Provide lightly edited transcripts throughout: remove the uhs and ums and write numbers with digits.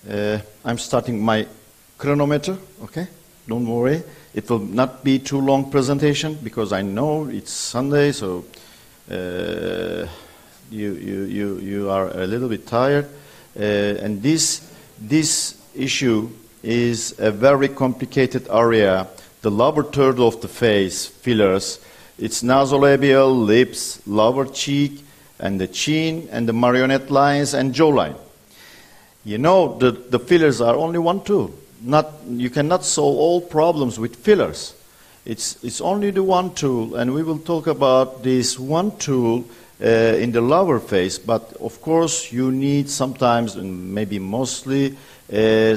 I'm starting my chronometer, okay? Don't worry. It will not be too long presentation because I know it's Sunday, so you are a little bit tired. And this issue is a very complicated area. The lower third of the face, fillers, it's nasolabial, lips, lower cheek, and the chin, and the marionette lines, and jawline. You know, the fillers are only one tool. You cannot solve all problems with fillers. It's only the one tool, and we will talk about this one tool in the lower face. But of course, you need sometimes, and maybe mostly,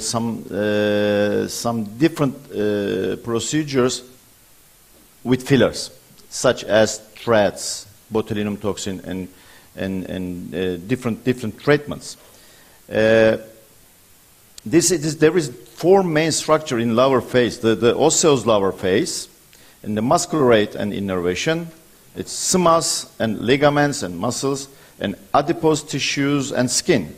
some different procedures with fillers, such as threads, botulinum toxin, and different treatments. There is four main structures in lower face: the osseous lower face, and the musculate and innervation. It's smas and ligaments and muscles, and adipose tissues and skin.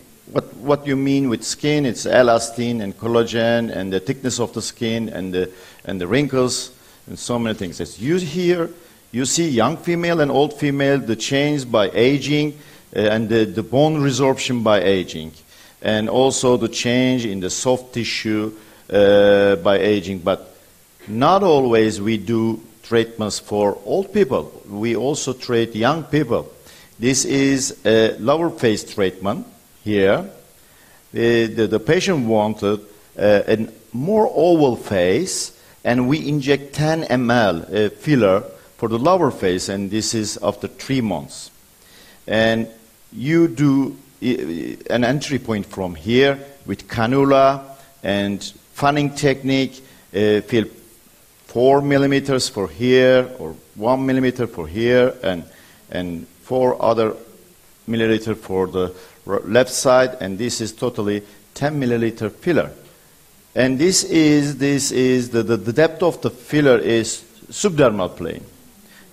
What you mean with skin? It's elastin and collagen and the thickness of the skin and the wrinkles and so many things. As you here, you see young female and old female, the change by aging and the bone resorption by aging, and also the change in the soft tissue by aging. But not always we do treatments for old people. We also treat young people. This is a lower face treatment here. The patient wanted a more oval face, and we inject 10 ml filler for the lower face, and this is after 3 months. And you do an entry point from here with cannula and fanning technique, fill 4 millimeters for here, or 1 millimeter for here, and 4 other milliliter for the left side, and this is totally 10 milliliter filler. And this is the depth of the filler is subdermal plane,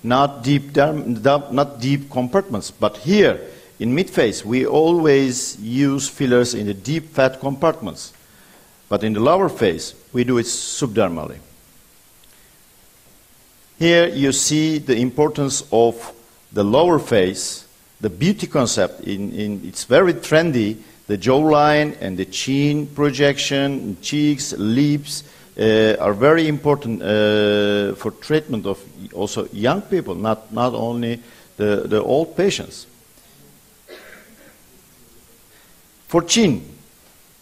not deep compartments. But here in mid-face, we always use fillers in the deep fat compartments. But in the lower face, we do it subdermally. Here you see the importance of the lower face, the beauty concept. It's very trendy. The jawline and the chin projection, cheeks, lips are very important for treatment of also young people, not only the old patients. For chin,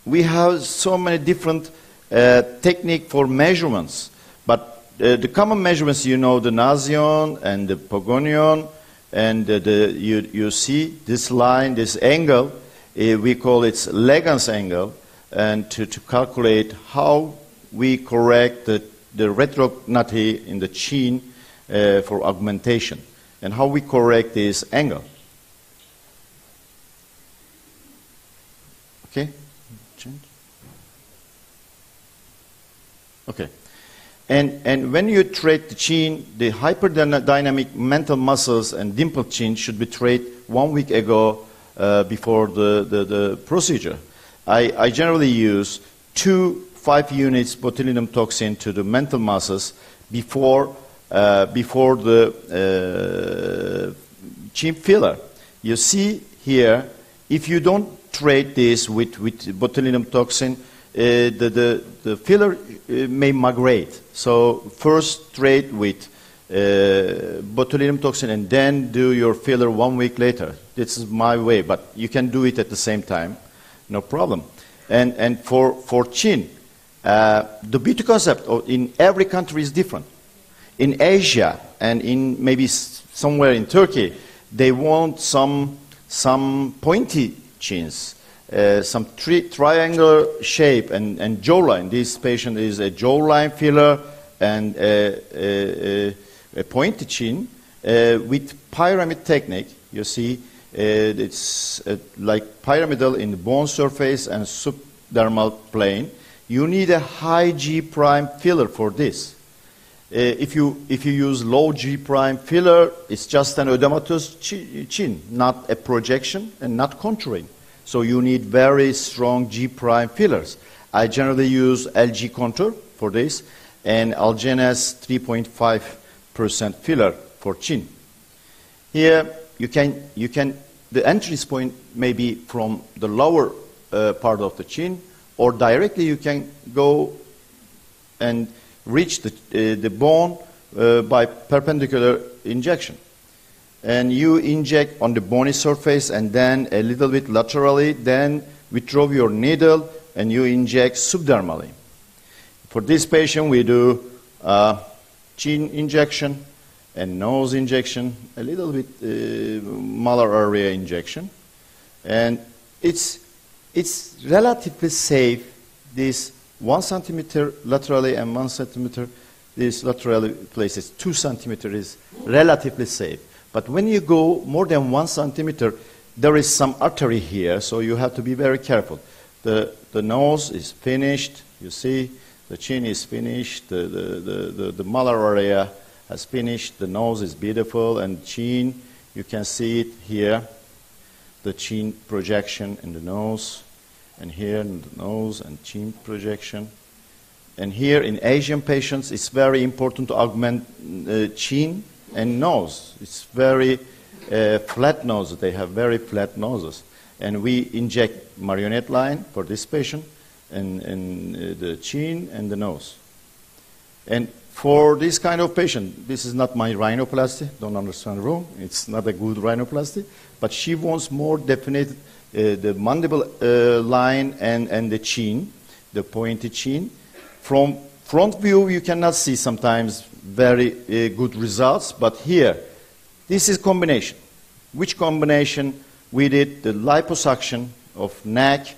we have so many different techniques for measurements, but the common measurements, you know, the nasion and the pogonion, and you see this line, this angle, we call it Legan's angle, and to calculate how we correct the retrognathy in the chin for augmentation, and how we correct this angle. Okay? Change. Okay. And when you treat the chin, the hyperdynamic mental muscles and dimple chin should be treated 1 week ago before the procedure. I generally use 5 units botulinum toxin to the mental muscles before the chin filler. You see here, if you don't treat this with botulinum toxin, the filler may migrate. So first treat with botulinum toxin and then do your filler 1 week later. This is my way, but you can do it at the same time, no problem. And for chin, the beauty concept in every country is different. In Asia and in maybe somewhere in Turkey, they want some pointy chins. Some triangular shape and jawline. This patient is a jawline filler and a pointed chin with pyramid technique. You see, it's like pyramidal in the bone surface and subdermal plane. You need a high G prime filler for this. If you use low G prime filler, it's just an oedematous chin, not a projection and not contouring. So you need very strong G prime fillers. I generally use LG Contour for this, and Algenes 3.5% filler for chin. Here you can the entry point may be from the lower part of the chin, or directly you can go and reach the bone by perpendicular injection. And you inject on the bony surface and then a little bit laterally, then withdraw your needle and you inject subdermally. For this patient, we do chin injection and nose injection, a little bit malar area injection. And it's relatively safe, this 1 centimeter laterally and 1 centimeter this laterally places. 2 centimeter is relatively safe. But when you go more than 1 centimeter, there is some artery here, so you have to be very careful. The nose is finished, you see, the chin is finished, the malar area has finished, the nose is beautiful, and chin, you can see it here, the chin projection in the nose, and here in the nose and chin projection. And here in Asian patients, it's very important to augment chin and nose. It's very flat nose. They have very flat noses. And we inject marionette line for this patient in the chin and the nose. And for this kind of patient, this is not my rhinoplasty. Don't understand wrong. It's not a good rhinoplasty. But she wants more definite the mandible line and the chin, the pointy chin. From front view, you cannot see sometimes very good results, but here, this is combination. Which combination? We did the liposuction of neck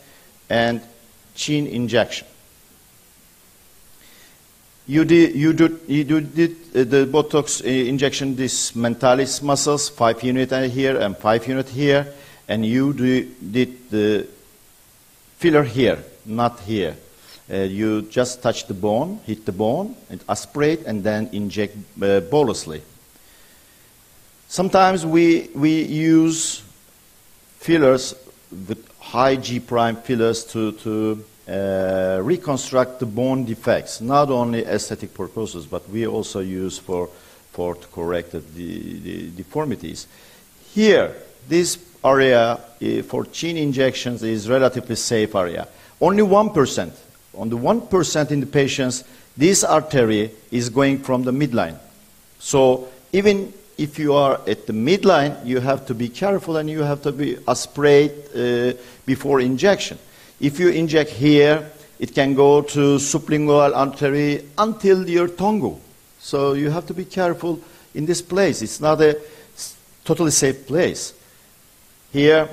and chin injection. You did the Botox injection, this mentalis muscles, 5 units here and 5 units here, and you did the filler here, not here. You just touch the bone, hit the bone, and aspirate, and then inject bolusously. Sometimes we use fillers with high G prime fillers to reconstruct the bone defects, not only aesthetic purposes, but we also use to correct the deformities. Here, this area for chin injections is relatively safe area. Only 1%. On the 1% in the patients, this artery is going from the midline. So even if you are at the midline, you have to be careful and you have to be aspirate before injection. If you inject here, it can go to sublingual artery until your tongue. So you have to be careful in this place. It's not a totally safe place. Here,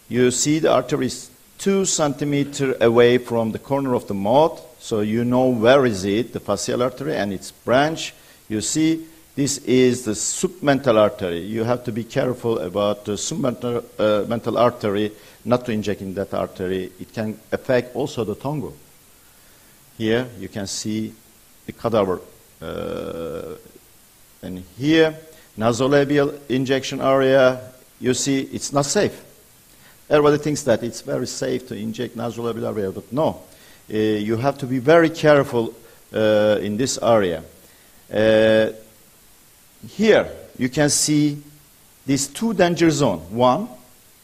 you see the artery is 2 centimeters away from the corner of the mouth, so you know where is it, the facial artery and its branch. You see, this is the submental artery. You have to be careful about the submental artery, not to inject in that artery. It can affect also the tongue. Here, you can see the cadaver. And here, nasolabial injection area, you see, it's not safe. Everybody thinks that it's very safe to inject nasolabial area, but no. You have to be very careful in this area. Here, you can see these 2 danger zones, 1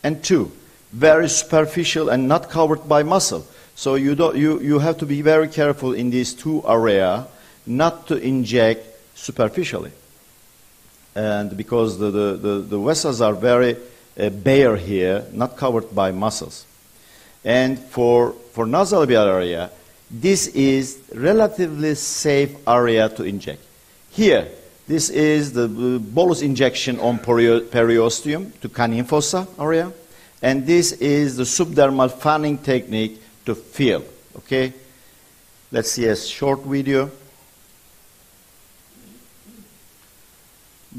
and 2, very superficial and not covered by muscle. So you have to be very careful in these 2 areas not to inject superficially. And because the vessels are very bare here, not covered by muscles. And for nasolabial area, this is relatively safe area to inject. Here, this is the bolus injection on periosteum to canine fossa area, and this is the subdermal fanning technique to fill. Okay, let's see a short video.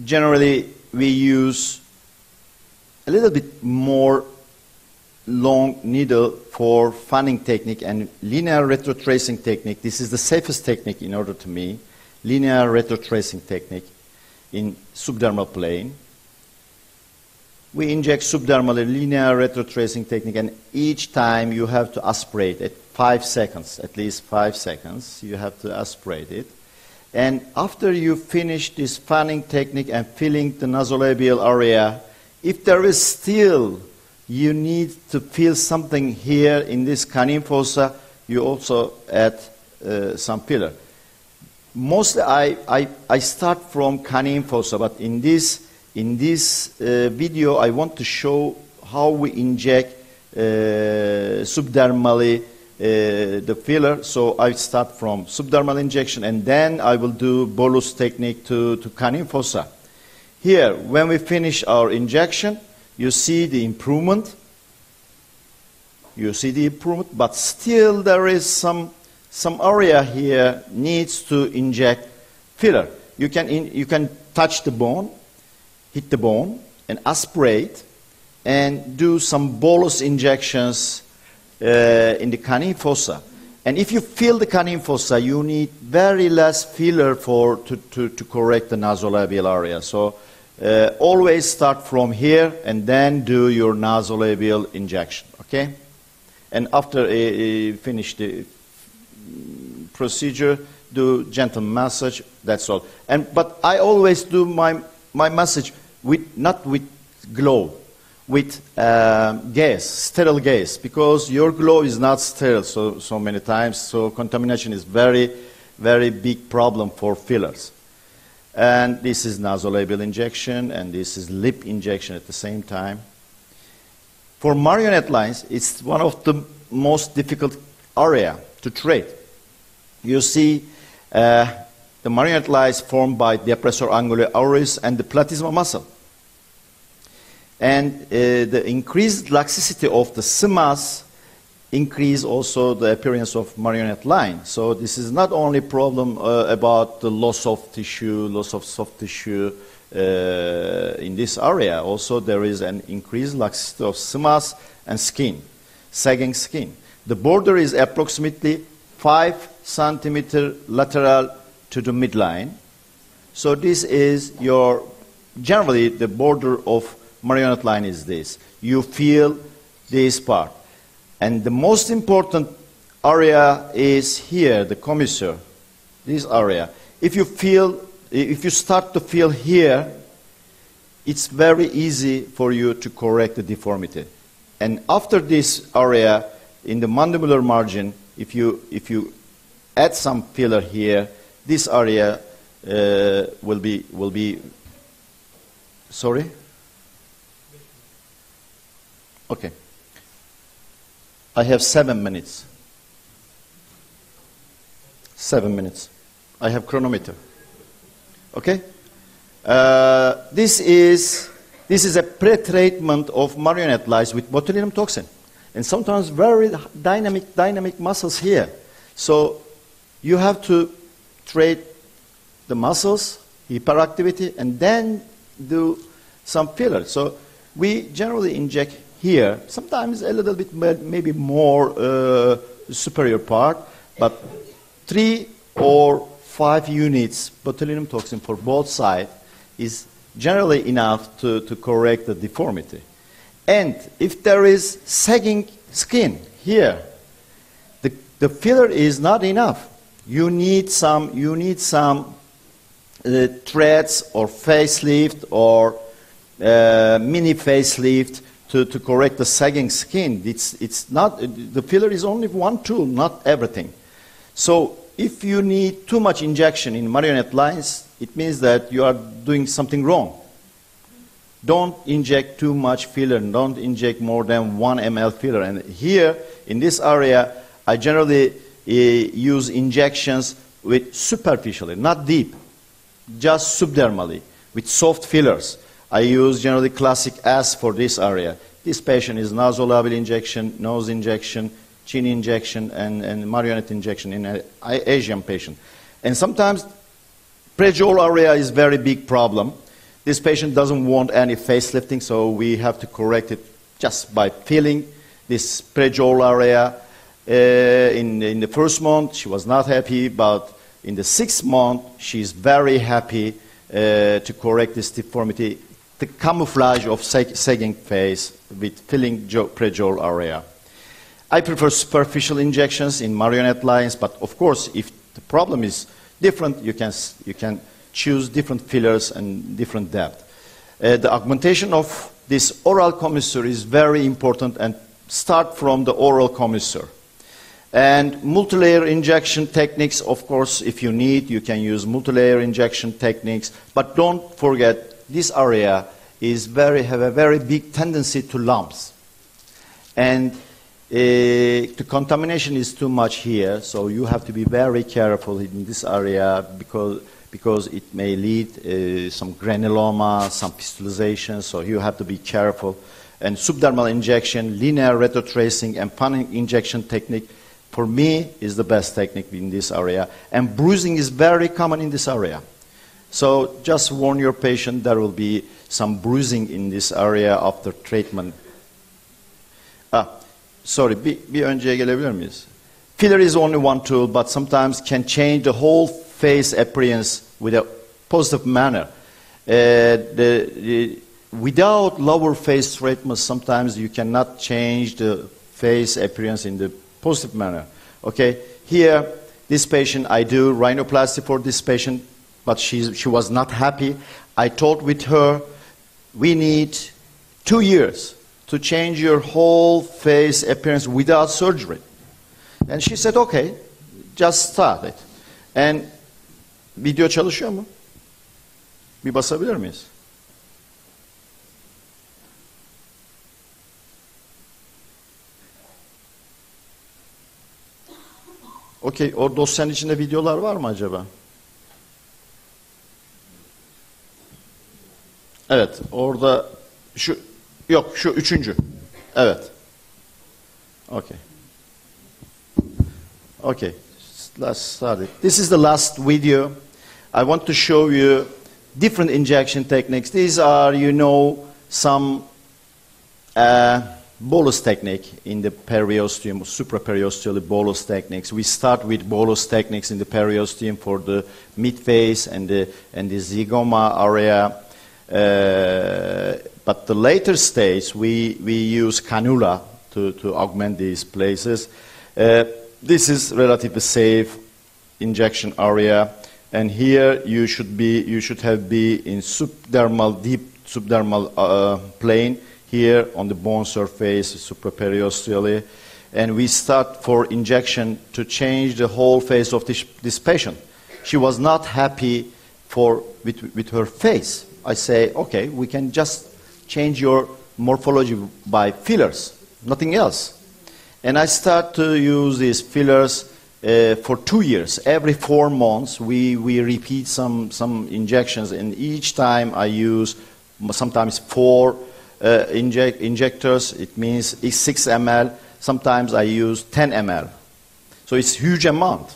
Generally, we use a little bit more long needle for fanning technique and linear retrotracing technique. This is the safest technique in order to me. Linear retrotracing technique in subdermal plane. we inject subdermally linear retrotracing technique, and each time you have to aspirate at 5 seconds, at least 5 seconds. You have to aspirate it. And after you finish this fanning technique and filling the nasolabial area, if there is still, you need to feel something here in this canine fossa, you also add some filler. Mostly I start from canine fossa, but in this video I want to show how we inject subdermally the filler. So I start from subdermal injection, and then I will do bolus technique to canine fossa. Here, when we finish our injection, you see the improvement. You see the improvement, but still there is some area here needs to inject filler. You can touch the bone, hit the bone, and aspirate, and do some bolus injections in the canine fossa. And if you fill the canine fossa, you need very less filler to correct the nasolabial area. So always start from here and then do your nasolabial injection, okay? And after finish the procedure, do gentle massage, that's all. But I always do my massage not with glove, with gas, sterile gas, because your glove is not sterile so many times, so contamination is very, very big problem for fillers. And this is nasolabial injection, and this is lip injection at the same time. For marionette lines, it's one of the most difficult area to treat. You see the marionette lines formed by depressor anguli auris and the platysma muscle. And the increased laxity of the simas increase also the appearance of marionette line. So this is not only a problem about the loss of tissue, loss of soft tissue in this area. Also there is an increased laxity of simas and skin, sagging skin. The border is approximately 5 centimeter lateral to the midline. So this is generally the border of marionette line is this. You feel this part. And the most important area is here, the commissure, this area. If you start to feel here, it's very easy for you to correct the deformity. And after this area, in the mandibular margin, if you add some filler here, this area will be. Sorry? Okay. I have 7 minutes. 7 minutes. I have chronometer. Okay? This is a pre-treatment of marionette lice with botulinum toxin. And sometimes very dynamic muscles here. So you have to treat the muscles, hyperactivity, and then do some filler. So we generally inject here, sometimes a little bit maybe more superior part, but 3 or 5 units botulinum toxin for both sides is generally enough to correct the deformity. And if there is sagging skin here, the filler is not enough. You need some threads or facelift or mini facelift to correct the sagging skin. It's not, the filler is only one tool, not everything. So if you need too much injection in marionette lines, it means that you are doing something wrong. Don't inject too much filler, and don't inject more than 1 ml filler. And here, in this area, I generally use injections with superficially, not deep, just subdermally, with soft fillers. I use generally classic S for this area. This patient is nasolabial injection, nose injection, chin injection, and marionette injection in an Asian patient. And sometimes prejaw area is very big problem. This patient doesn't want any facelifting, so we have to correct it just by filling this prejaw area. In the first month, she was not happy, but in the 6th month, she's very happy to correct this deformity. the camouflage of sagging face with filling prejaw area. I prefer superficial injections in marionette lines, but of course, if the problem is different, you can choose different fillers and different depth. The augmentation of this oral commissure is very important, and start from the oral commissure. And multi-layer injection techniques, of course, if you need, you can use multi-layer injection techniques, but don't forget this area have a very big tendency to lumps. And the contamination is too much here, so you have to be very careful in this area because it may lead some granuloma, some pistulization, so you have to be careful. And subdermal injection, linear retrotracing, and punning injection technique, for me, is the best technique in this area. And bruising is very common in this area. So just warn your patient there will be some bruising in this area after treatment. Sorry, bir önceye gelebilir miyiz? Filler is only one tool, but sometimes can change the whole face appearance with a positive manner. Without lower face treatment, sometimes you cannot change the face appearance in the positive manner. Okay, here, this patient, I do rhinoplasty for this patient, but she was not happy. I talked with her, we need 2 years to change your whole face appearance without surgery. And she said, okay, just start it. And video çalışıyor mu? Bir basabilir miyiz? Okey, o dosyanın içinde videolar var mı acaba? Evet, orada şu üçüncü. Evet. Okay. Okay, let's start it. This is the last video. I want to show you different injection techniques. These are, some bolus technique in the periosteum, supraperiosteal bolus techniques. We start with bolus techniques in the periosteum for the mid-face and the zygoma area. But the later stage, we use cannula to augment these places. This is relatively safe injection area, and here you should have in subdermal, deep subdermal plane. Here on the bone surface, supraperiosteally, and we start for injection to change the whole face of this patient. She was not happy with her face. I say, okay, we can just change your morphology by fillers, nothing else. And I start to use these fillers for 2 years. Every 4 months, we repeat some injections, and each time I use sometimes 4 injectors. It means 6 ml. Sometimes I use 10 ml. So it's huge amount.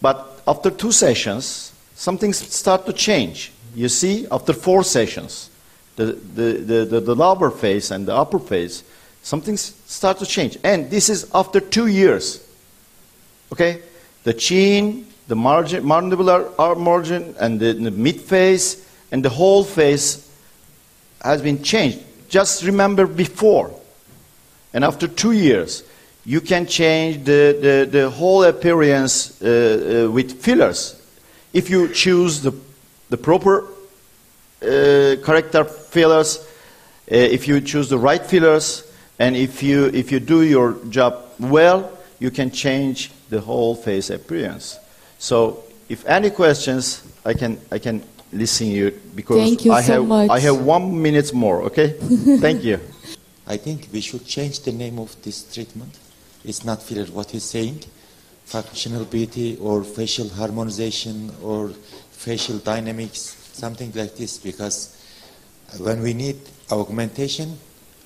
But after 2 sessions, something start to change. You see, after 4 sessions, the lower face and the upper face, something start to change. And this is after 2 years. Okay? The chin, the mandibular margin, and the mid face, and the whole face has been changed. Just remember before. And after 2 years, you can change the whole appearance with fillers. If you choose the proper character fillers, if you choose the right fillers, and if you do your job well, you can change the whole face appearance. So, if any questions, I can listen you because Thank you so much. I have 1 minute more. Okay, thank you. I think we should change the name of this treatment. It's not filler, what he's saying. Functional beauty or facial harmonization or facial dynamics, something like this. Because when we need augmentation,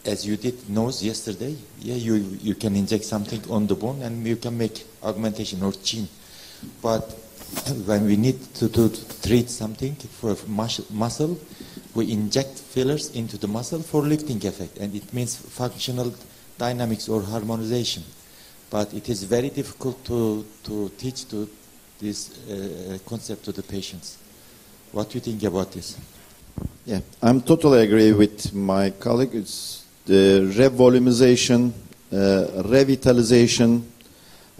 as you did nose yesterday, yeah, you can inject something on the bone and you can make augmentation or chin. But when we need to treat something for muscle, we inject fillers into the muscle for lifting effect, and it means functional dynamics or harmonization. But it is very difficult to teach this concept to the patients. What do you think about this? Yeah, I'm totally agree with my colleague. It's the revolumization, revitalization,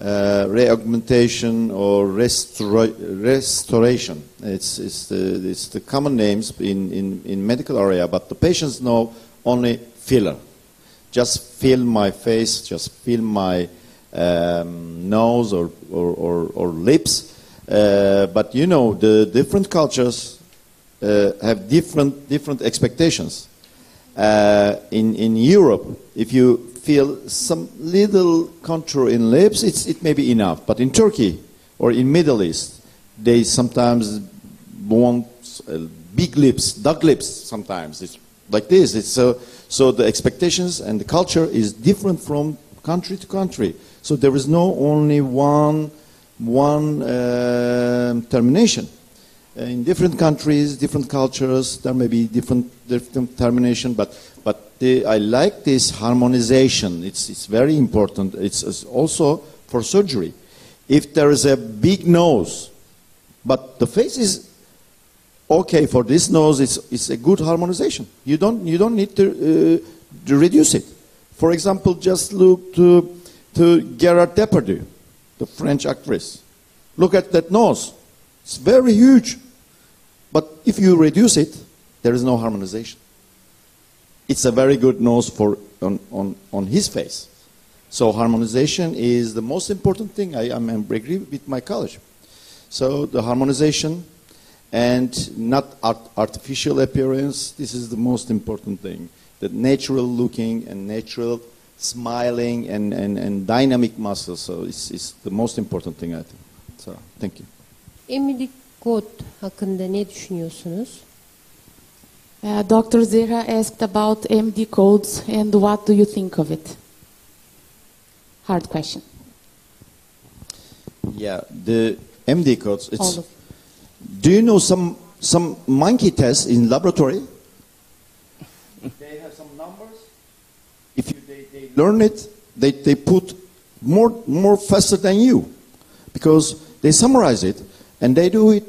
reaugmentation, or restoration. It's the common names in medical area, but the patients know only filler. Just fill my face, just fill my nose or lips. But you know, the different cultures have different expectations. In Europe, if you feel some little contour in lips, it may be enough. But in Turkey or in Middle East, they sometimes want big lips, duck lips. Sometimes it's like this. It's so the expectations and the culture is different from country to country. So there is no only one termination. In different countries, different cultures, there may be different termination, but I like this harmonization. It's very important. It's also for surgery. If there is a big nose, but the face is okay for this nose, it's a good harmonization. You don't need to reduce it. For example, just look to Gerard Depardieu, the French actress. Look at that nose. It's very huge. But if you reduce it, there is no harmonization. It's a very good nose on his face. So harmonization is the most important thing. I agree with my colleague. So the harmonization and not artificial appearance, this is the most important thing. The natural looking and natural smiling and dynamic muscles. So it's the most important thing, I think. So thank you. Emily Kod hakkında ne düşünüyorsunuz? Dr. Zehra asked about MD codes and what do you think of it? Hard question. Yeah, the MD codes. Do you know some monkey tests in laboratory? They have some numbers. If they learn it, they put more faster than you, because they summarize it and they do it.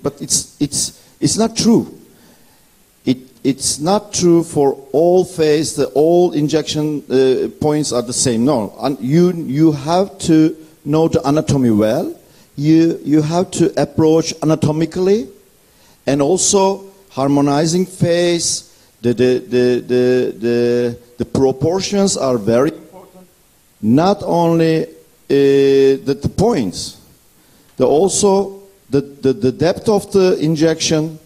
But it's not true. It's not true for all face. All injection points are the same. No, you have to know the anatomy well. You have to approach anatomically, and also harmonizing face. The proportions are very important. Not only the points, also the depth of the injection,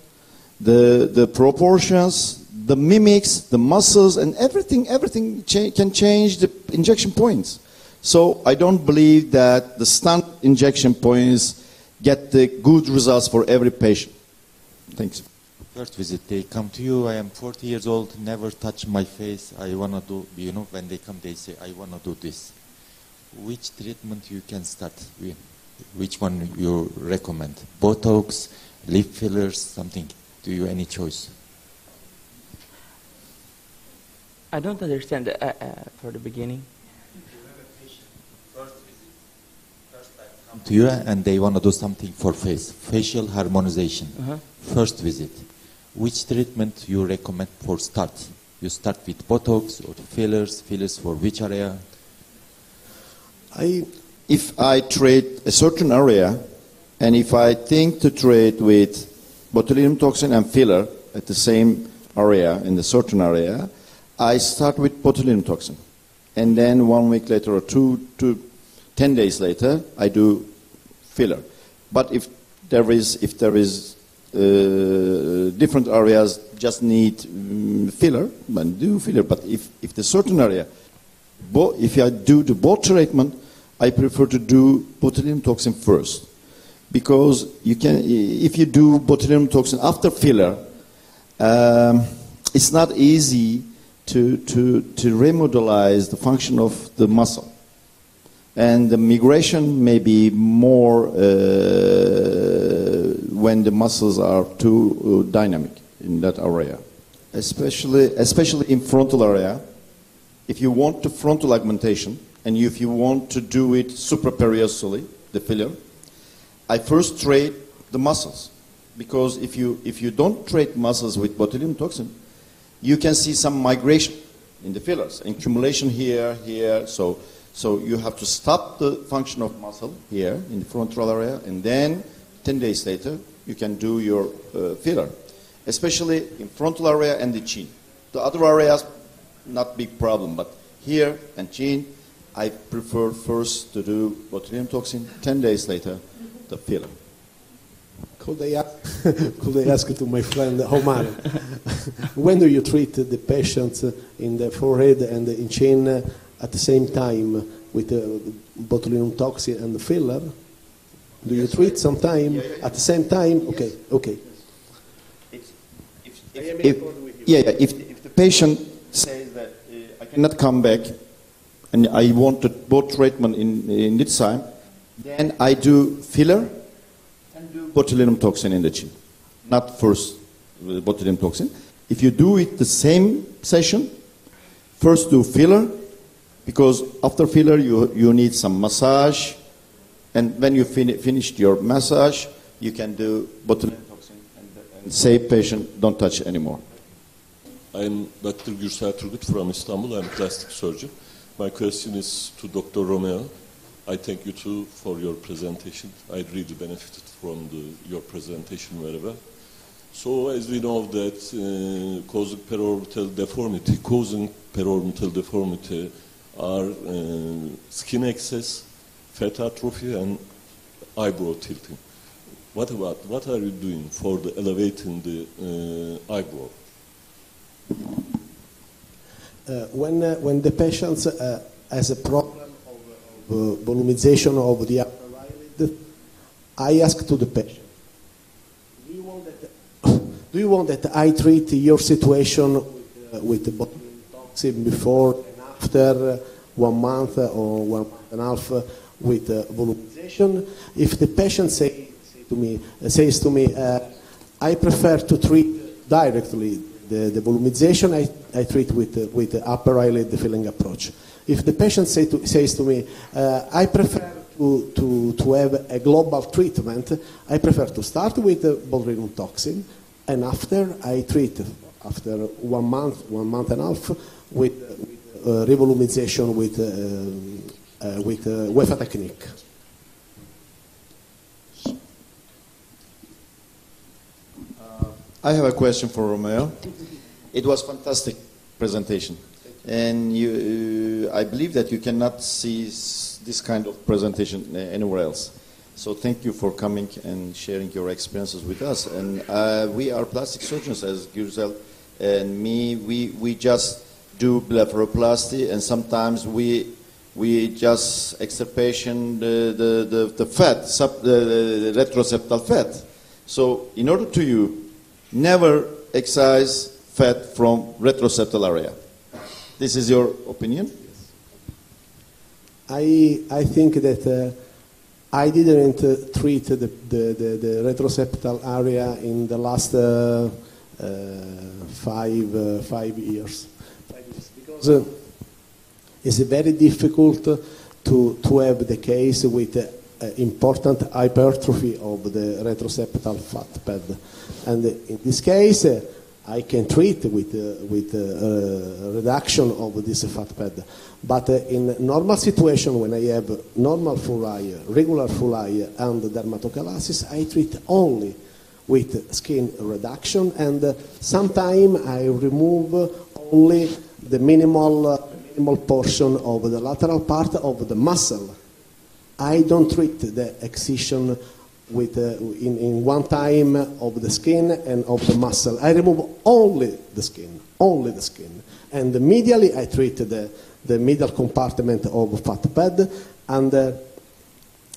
the proportions, the mimics, the muscles, and everything can change the injection points. So I don't believe that the standard injection points get the good results for every patient. Thanks. First visit, they come to you, I am 40 years old, never touch my face, I want to do, you know, when they come, they say, I want to do this. Which treatment you can start with? Which one you recommend? Botox, lip fillers, something? Do you any choice? I don't understand for the beginning. You have a patient, first visit, first time come to you and they want to do something for face, facial harmonization. First visit. Which treatment you recommend for start? You start with Botox or fillers for which area? If I treat a certain area, and if I think to treat with botulinum toxin and filler at the same area, in the certain area, I start with botulinum toxin. And then 1 week later or 2 to 10 days later, I do filler. But if there is different areas just need filler, then do filler. But if the certain area, if I do the both treatment, I prefer to do botulinum toxin first, because you can. If you do botulinum toxin after filler, it's not easy to remodelize the function of the muscle, and the migration may be more when the muscles are too dynamic in that area, especially in frontal area. If you want the frontal augmentation, and if you want to do it supraperiossally, the filler, I first treat the muscles. because if you don't treat muscles with botulinum toxin, you can see some migration in the fillers, accumulation here. So you have to stop the function of muscle here in the frontal area, and then 10 days later you can do your filler, especially in frontal area and the chin. The other areas, not big problem, but here and chin, I prefer first to do botulinum toxin, 10 days later the filler. Could I ask to my friend Omar, when do you treat the patients in the forehead and in chin at the same time with botulinum toxin and the filler? Do you treat sometime at the same time? Okay. If the patient says that I cannot come back and I want both treatment in this time, then I do filler and do botulinum toxin in the chin. Not first botulinum toxin. If you do it the same session, first do filler, because after filler you need some massage, and when you finished your massage, you can do botulinum toxin and say patient don't touch anymore. I'm Dr. Gürsel Turgut from Istanbul. I'm a plastic surgeon. My question is to Dr. Romeo. I thank you too for your presentation. I really benefited from your presentation very well. So as we know that causing periorbital deformity are skin excess, fat atrophy, and eyebrow tilting. What are you doing for elevating the eyebrow? When the patient has a problem of volumization of the upper eyelid, I ask to the patient, do you want that I treat your situation with the botulinum toxin before and after 1 month or 1 month and a half with volumization? If the patient says to me, I prefer to treat directly the volumization, I treat with the upper eyelid filling approach. If the patient says to me, I prefer to have a global treatment, I prefer to start with the botulinum toxin, and after I treat, after 1 month, 1 month and a half, with revolumization with WEFA technique. I have a question for Romeo. It was fantastic presentation, and I believe that you cannot see this kind of presentation anywhere else. So thank you for coming and sharing your experiences with us. And we are plastic surgeons, as Gürsel and me. We just do blepharoplasty, and sometimes we just extirpation the fat, the retroseptal fat. So in order to you, never excise fat from retroseptal area. This is your opinion? I think that I didn't treat the retroseptal area in the last 5 years. Because it's very difficult to have the case with important hypertrophy of the retroseptal fat pad. And in this case, I can treat with reduction of this fat pad. But in normal situation, when I have normal full eye, regular full eye, and dermatochalasis, I treat only with skin reduction, and sometimes I remove only the minimal portion of the lateral part of the muscle. I don't treat the excision with in one time of the skin and of the muscle. I remove only the skin, and medially I treat the middle compartment of fat pad, and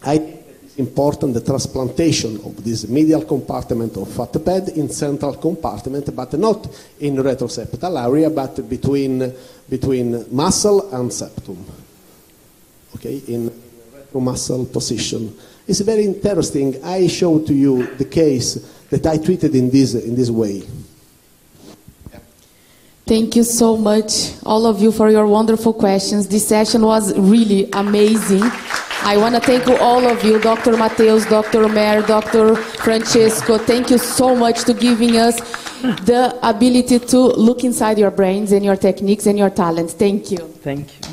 I think it's important the transplantation of this medial compartment of fat pad in central compartment, but not in retroseptal area, but between muscle and septum. Okay, in retromuscle position. It's very interesting. I show to you the case that I treated in this way. Thank you so much, all of you, for your wonderful questions. This session was really amazing. I want to thank all of you, Dr. Mateus, Dr. Omer, Dr. Francesco. Thank you so much to giving us the ability to look inside your brains and your techniques and your talents. Thank you. Thank you.